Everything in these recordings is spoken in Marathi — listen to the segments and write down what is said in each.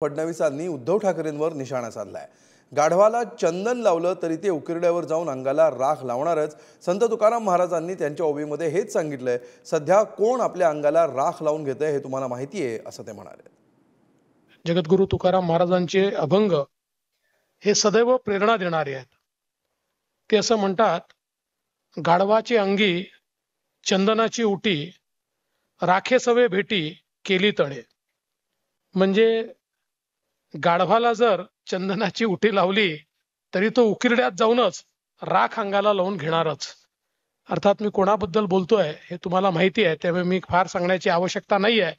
फडणवीसांनी उद्धव ठाकरेंवर निशाणा साधलाय। गाढवाला चंदन लावलं तरी ते उकिरड्यावर जाऊन अंगाला राख लावणारच। संत तुकाराम महाराजांनी त्यांच्या ओवीमध्ये हेच सांगितलंय। सध्या कोण आपल्या अंगाला राख लावून घेतंय हे तुम्हाला माहिती आहे असं ते म्हणाले। जगद्गुरु तुकाराम महाराजांचे अभंग हे सदैव प्रेरणा देणारे आहेत। ते असं म्हणतात, गाढवाची अंगी चंदनाची उटी, राखे सवे भेटी केली तळे। म्हणजे गाढवाला जर चंदनाची उटी लावली तरी तो उकिरड्यात जाऊनच राख अंगाला लावून घेणारच। अर्थात मी कोणाबद्दल बोलतोय हे तुम्हाला माहिती आहे, त्यामुळे मी फार सांगण्याची आवश्यकता नाही आहे।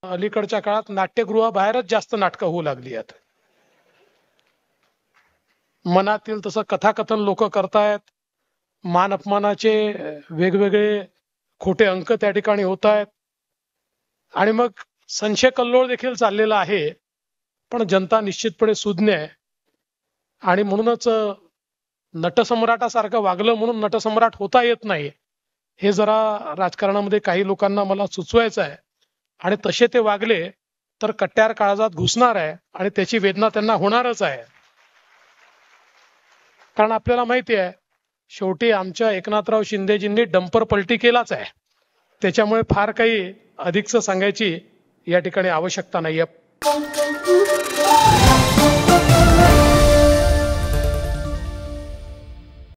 अलीकडच्या काळात नाट्यगृहाबाहेरच जास्त नाटकं होऊ लागली आहेत। मनातील तसं कथाकथन लोक करतायत, मान अपमानाचे वेगवेगळे खोटे अंक त्या ठिकाणी होत आहेत आणि मग संशय कल्लोळ देखील चाललेला आहे। पण जनता निश्चितपणे सुज्ञ आहे आणि म्हणूनच नटसम्राटासारखं वागलं म्हणून नटसम्राट होता येत नाही, हे जरा राजकारणामध्ये काही लोकांना मला सुचवायचं आहे। आणि तसे ते वागले तर कट्यार काळजात घुसणार आहे आणि त्याची वेदना त्यांना होणारच आहे। कारण आपल्याला माहिती आहे, शेवटी आमच्या एकनाथराव शिंदेजींनी डंपर पलटी केलाच आहे। त्याच्यामुळे फार काही अधिकच सांगायची या ठिकाणी आवश्यकता नाहीये।